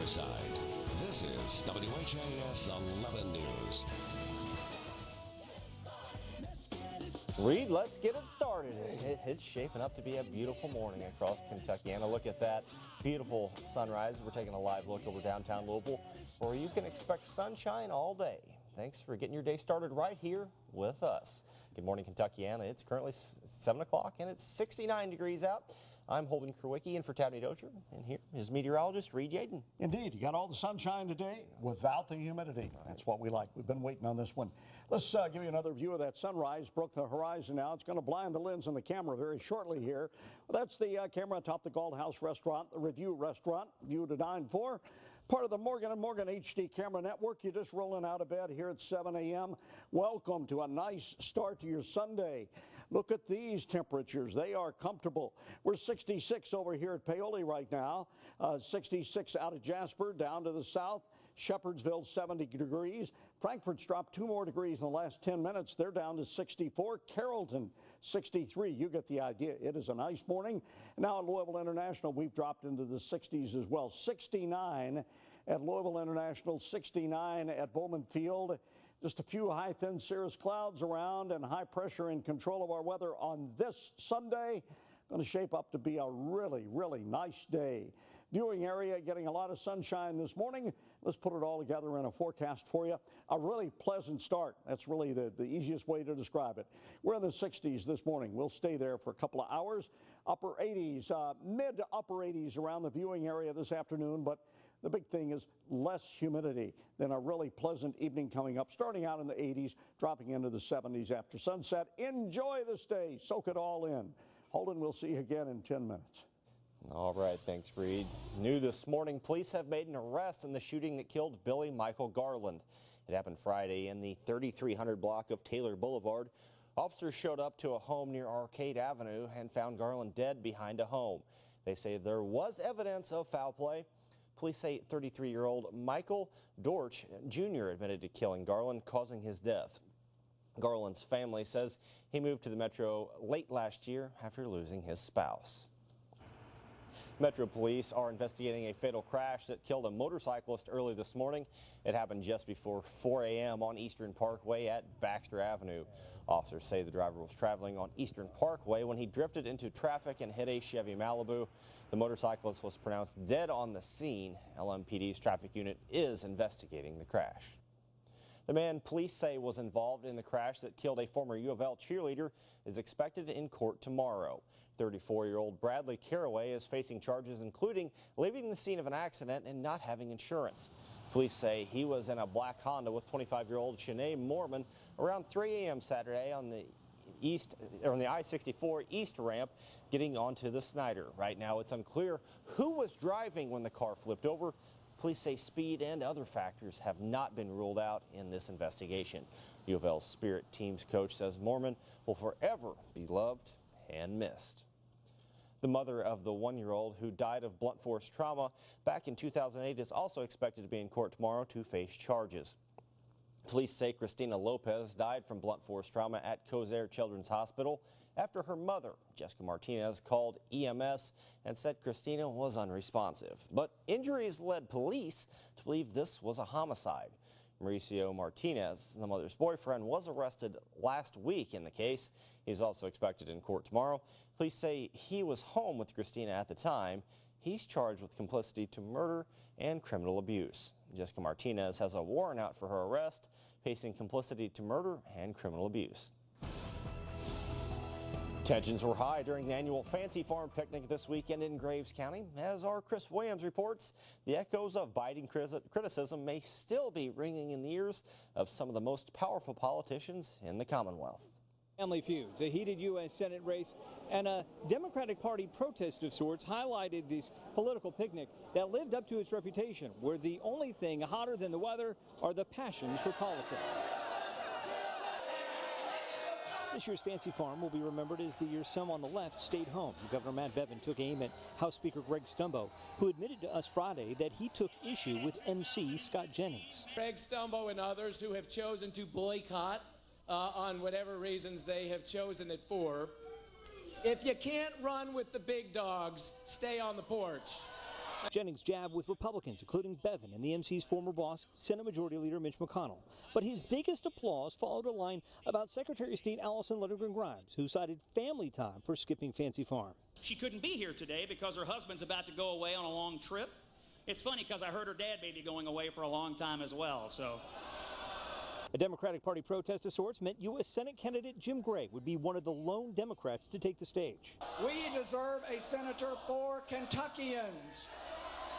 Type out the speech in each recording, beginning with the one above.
Riverside. This is WHAS 11 News. Reed, let's get it started. It's shaping up to be a beautiful morning across Kentucky. And a look at that beautiful sunrise. We're taking a live look over downtown Louisville, where you can expect sunshine all day. Thanks for getting your day started right here with us. Good morning, Kentuckiana. It's currently 7 o'clock and it's 69 degrees out. I'm Holden A in for Tabney Dozier, and here is meteorologist Reed Yaden. Indeed, you got all the sunshine today without the humidity. That's what we like. We've been waiting on this one. Let's give you another view of that sunrise. Broke the horizon now. It's going to blind the lens on the camera very shortly here. Well, that's the camera atop the Galt House restaurant, the Review restaurant, view to dine for. Part of the Morgan & Morgan HD camera network. You're just rolling out of bed here at 7 a.m. Welcome to a nice start to your Sunday. Look at these temperatures. They are comfortable. We're 66 over here at Paoli right now. 66 out of Jasper down to the south. Shepherdsville 70 degrees. Frankfort's dropped 2 more degrees in the last 10 minutes. They're down to 64. Carrollton 63. You get the idea. It is a nice morning. Now at Louisville International, we've dropped into the 60s as well. 69 at Louisville International, 69 at Bowman Field. Just a few high, thin cirrus clouds around and high pressure in control of our weather on this Sunday. Going to shape up to be a really, really nice day. Viewing area getting a lot of sunshine this morning. Let's put it all together in a forecast for you. A really pleasant start. That's really the easiest way to describe it. We're in the 60s this morning. We'll stay there for a couple of hours. Upper 80s, mid to upper 80s around the viewing area this afternoon, but the big thing is less humidity. Then a really pleasant evening coming up, starting out in the 80s, dropping into the 70s after sunset. Enjoy this day. Soak it all in. Holden, we'll see you again in 10 minutes. All right, thanks, Reed. New this morning, police have made an arrest in the shooting that killed Billy Michael Garland. It happened Friday in the 3300 block of Taylor Boulevard. Officers showed up to a home near Arcade Avenue and found Garland dead behind a home. They say there was evidence of foul play. Police say 33-year-old Michael Dorch Jr. admitted to killing Garland, causing his death. Garland's family says he moved to the Metro late last year after losing his spouse. Metro police are investigating a fatal crash that killed a motorcyclist early this morning. It happened just before 4 a.m. on Eastern Parkway at Baxter Avenue. Officers say the driver was traveling on Eastern Parkway when he drifted into traffic and hit a Chevy Malibu. The motorcyclist was pronounced dead on the scene. LMPD's traffic unit is investigating the crash. The man police say was involved in the crash that killed a former U of L cheerleader is expected in court tomorrow. 34-year-old Bradley Caraway is facing charges including leaving the scene of an accident and not having insurance. Police say he was in a black Honda with 25-year-old Shanae Mormon around 3 a.m. Saturday on the I-64 East ramp getting onto the Snyder. Right now it's unclear who was driving when the car flipped over. Police say speed and other factors have not been ruled out in this investigation. U of L's Spirit team's coach says Mormon will forever be loved and missed. The mother of the 1-year-old who died of blunt force trauma back in 2008 is also expected to be in court tomorrow to face charges. Police say Christina Lopez died from blunt force trauma at Cozaire Children's Hospital after her mother, Jessica Martinez, called EMS and said Christina was unresponsive. But injuries led police to believe this was a homicide. Mauricio Martinez, the mother's boyfriend, was arrested last week in the case. He's also expected in court tomorrow. Police say he was home with Christina at the time. He's charged with complicity to murder and criminal abuse. Jessica Martinez has a warrant out for her arrest, facing complicity to murder and criminal abuse. Tensions were high during the annual Fancy Farm picnic this weekend in Graves County. As our Chris Williams reports, the echoes of biting criticism may still be ringing in the ears of some of the most powerful politicians in the Commonwealth. Family feuds, a heated U.S. Senate race, and a Democratic Party protest of sorts highlighted this political picnic that lived up to its reputation, where the only thing hotter than the weather are the passions for politics. This year's Fancy Farm will be remembered as the year some on the left stayed home. Governor Matt Bevin took aim at House Speaker Greg Stumbo, who admitted to us Friday that he took issue with MC Scott Jennings. Greg Stumbo and others who have chosen to boycott on whatever reasons they have chosen it for. If you can't run with the big dogs, stay on the porch. Jennings jabbed with Republicans, including Bevin and the MC's former boss, Senate Majority Leader Mitch McConnell. But his biggest applause followed a line about Secretary of State Allison Lindgren Grimes, who cited family time for skipping Fancy Farm. She couldn't be here today because her husband's about to go away on a long trip. It's funny because I heard her dad may be going away for a long time as well, so. A Democratic Party protest of sorts meant U.S. Senate candidate Jim Gray would be one of the lone Democrats to take the stage. We deserve a senator for Kentuckians.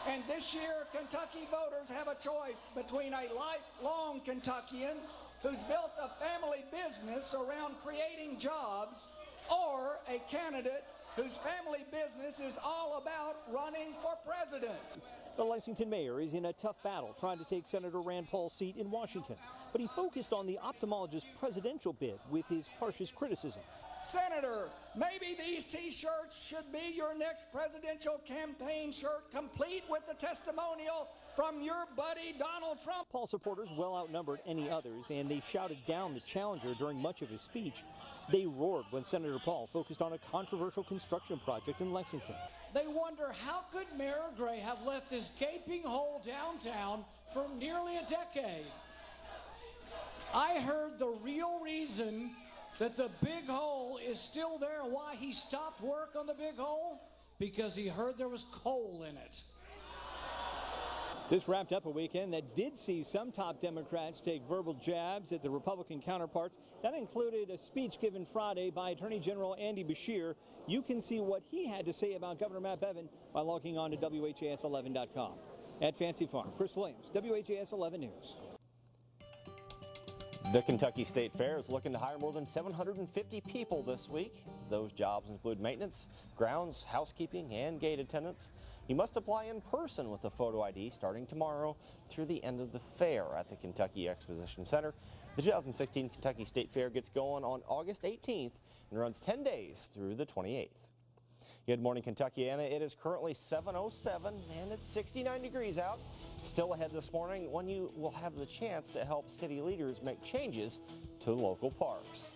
And this year, Kentucky voters have a choice between a lifelong Kentuckian who's built a family business around creating jobs or a candidate whose family business is all about running for president. The Lexington mayor is in a tough battle trying to take Senator Rand Paul's seat in Washington, but he focused on the ophthalmologist's presidential bid with his harshest criticism. Senator, maybe these T-shirts should be your next presidential campaign shirt, complete with the testimonial from your buddy Donald Trump. Paul supporters well outnumbered any others, and they shouted down the challenger during much of his speech. They roared when Senator Paul focused on a controversial construction project in Lexington. They wonder, how could Mayor Gray have left this gaping hole downtown for nearly a decade? I heard the real reason that the big hole is still there, why he stopped work on the big hole, because he heard there was coal in it. This wrapped up a weekend that did see some top Democrats take verbal jabs at the Republican counterparts. That included a speech given Friday by Attorney General Andy Beshear. You can see what he had to say about Governor Matt Bevin by logging on to WHAS11.com. At Fancy Farm, Chris Williams, WHAS 11 News. The Kentucky State Fair is looking to hire more than 750 people this week. Those jobs include maintenance, grounds, housekeeping, and gate attendants. You must apply in person with a photo ID starting tomorrow through the end of the fair at the Kentucky Exposition Center. The 2016 Kentucky State Fair gets going on August 18th and runs 10 days through the 28th. Good morning, Kentuckiana. It is currently 7:07 and it's 69 degrees out. Still ahead this morning when you will have the chance to help city leaders make changes to local parks.